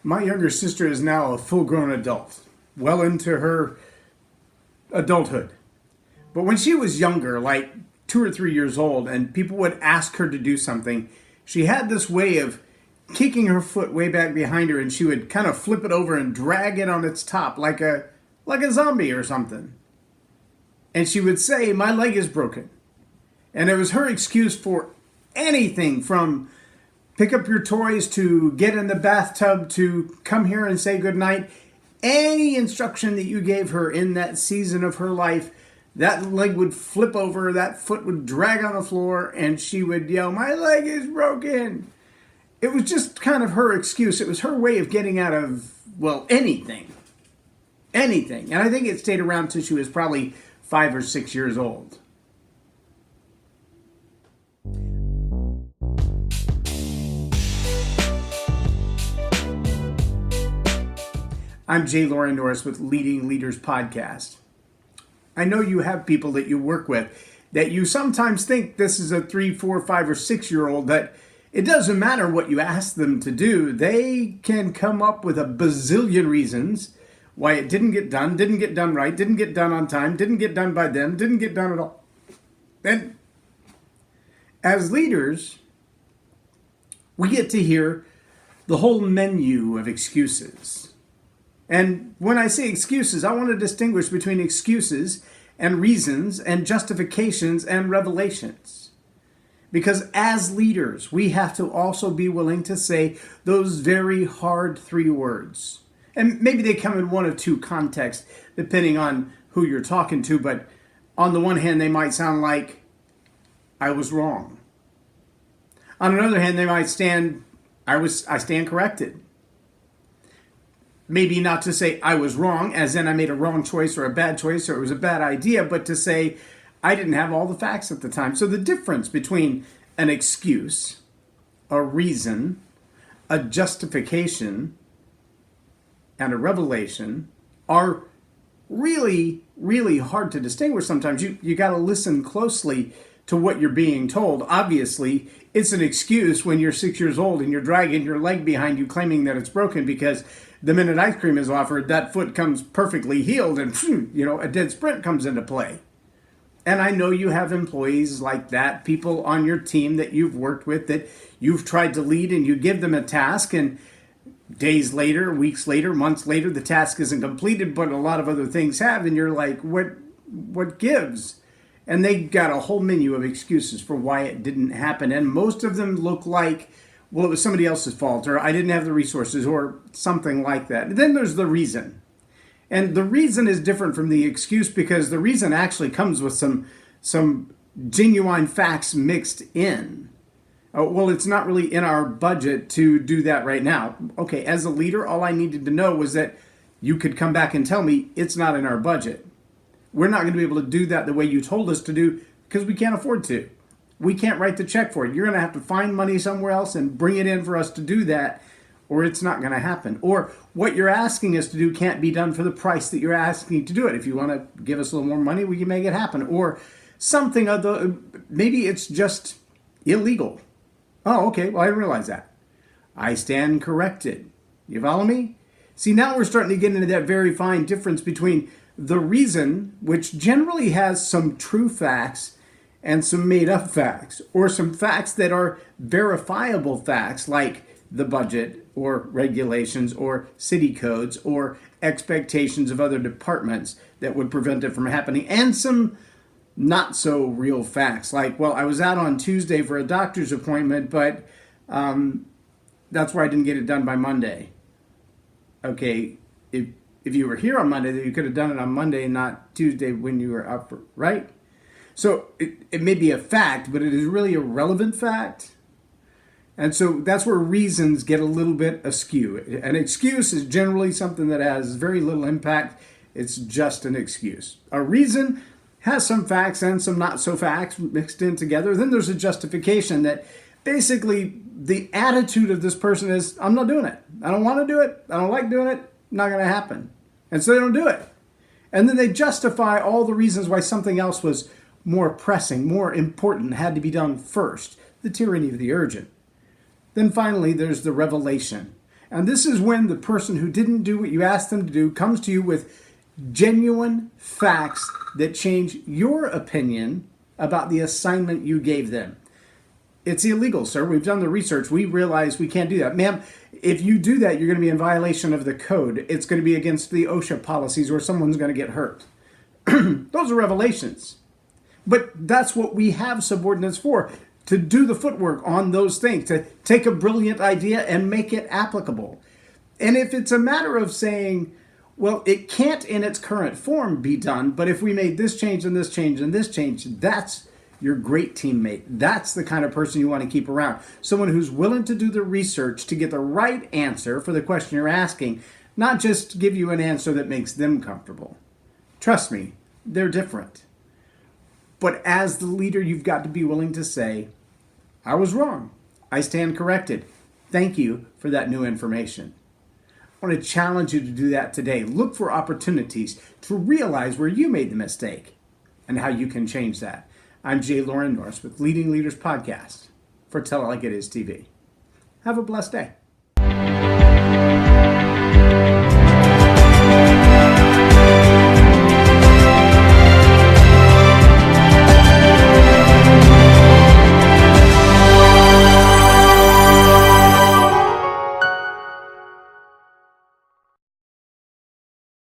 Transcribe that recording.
My younger sister is now a full-grown adult, well into her adulthood. But when she was younger, like 2 or 3 years old, and people would ask her to do something, she had this way of kicking her foot way back behind her, and she would kind of flip it over and drag it on its top like a zombie or something. And she would say, "My leg is broken." And it was her excuse for anything from pick up your toys to get in the bathtub to come here and say goodnight. Any instruction that you gave her in that season of her life, that leg would flip over, that foot would drag on the floor, and she would yell, "My leg is broken." It was just kind of her excuse. It was her way of getting out of, well, anything. Anything. And I think it stayed around till she was probably 5 or 6 years old. I'm J Loren Norris with Leading Leaders Podcast. I know you have people that you work with that you sometimes think this is a 3, 4, 5, or 6-year-old that it doesn't matter what you ask them to do. They can come up with a bazillion reasons why it didn't get done right, didn't get done on time, didn't get done by them, didn't get done at all. And as leaders, we get to hear the whole menu of excuses. And when I say excuses, I want to distinguish between excuses and reasons and justifications and revelations. Because as leaders, we have to also be willing to say those very hard 3 words. And maybe they come in one of 2 contexts, depending on who you're talking to. But on the one hand, they might sound like, "I was wrong." On another hand, they might stand, I stand corrected. Maybe not to say I was wrong, as in I made a wrong choice or a bad choice or it was a bad idea, but to say I didn't have all the facts at the time. So the difference between an excuse, a reason, a justification, and a revelation are really, really hard to distinguish sometimes. You got to listen closely to what you're being told. Obviously, it's an excuse when you're 6 years old and you're dragging your leg behind you claiming that it's broken because the minute ice cream is offered, that foot comes perfectly healed and, a dead sprint comes into play. And I know you have employees like that, people on your team that you've worked with that you've tried to lead, and you give them a task, and days later, weeks later, months later, the task isn't completed, but a lot of other things have, and you're like, what gives? And they got a whole menu of excuses for why it didn't happen, and most of them look like, well, it was somebody else's fault, or I didn't have the resources, or something like that. And then there's the reason. And the reason is different from the excuse because the reason actually comes with some genuine facts mixed in. Well, it's not really in our budget to do that right now. Okay, as a leader, all I needed to know was that you could come back and tell me it's not in our budget. We're not going to be able to do that the way you told us to do because we can't afford to. We can't write the check for it. You're going to have to find money somewhere else and bring it in for us to do that, or it's not going to happen. Or what you're asking us to do can't be done for the price that you're asking to do it. If you want to give us a little more money, we can make it happen. Or something other, maybe it's just illegal. Oh, okay, well, I didn't realize that. I stand corrected. You follow me? See, now we're starting to get into that very fine difference between the reason, which generally has some true facts and some made-up facts, or some facts that are verifiable facts, like the budget, or regulations, or city codes, or expectations of other departments that would prevent it from happening, and some not so real facts, like, well, I was out on Tuesday for a doctor's appointment, but that's why I didn't get it done by Monday. Okay, if you were here on Monday, then you could have done it on Monday and not Tuesday when you were up, right? So it may be a fact, but it is really a relevant fact. And so that's where reasons get a little bit askew. An excuse is generally something that has very little impact. It's just an excuse. A reason has some facts and some not so facts mixed in together. Then there's a justification that basically the attitude of this person is, I'm not doing it. I don't want to do it. I don't like doing it. Not going to happen. And so they don't do it. And then they justify all the reasons why something else was more pressing, more important, had to be done first. The tyranny of the urgent. Then finally, there's the revelation. And this is when the person who didn't do what you asked them to do comes to you with genuine facts that change your opinion about the assignment you gave them. It's illegal, sir. We've done the research. We realize we can't do that. Ma'am, if you do that, you're going to be in violation of the code. It's going to be against the OSHA policies or someone's going to get hurt. Those are revelations. But that's what we have subordinates for, to do the footwork on those things, to take a brilliant idea and make it applicable. And if it's a matter of saying, well, it can't in its current form be done, but if we made this change and this change and this change, that's your great teammate. That's the kind of person you want to keep around. Someone who's willing to do the research to get the right answer for the question you're asking, not just give you an answer that makes them comfortable. Trust me, they're different. But as the leader, you've got to be willing to say, I was wrong. I stand corrected. Thank you for that new information. I want to challenge you to do that today. Look for opportunities to realize where you made the mistake and how you can change that. I'm J Loren Norris with Leading Leaders Podcast for Tell It Like It Is TV. Have a blessed day.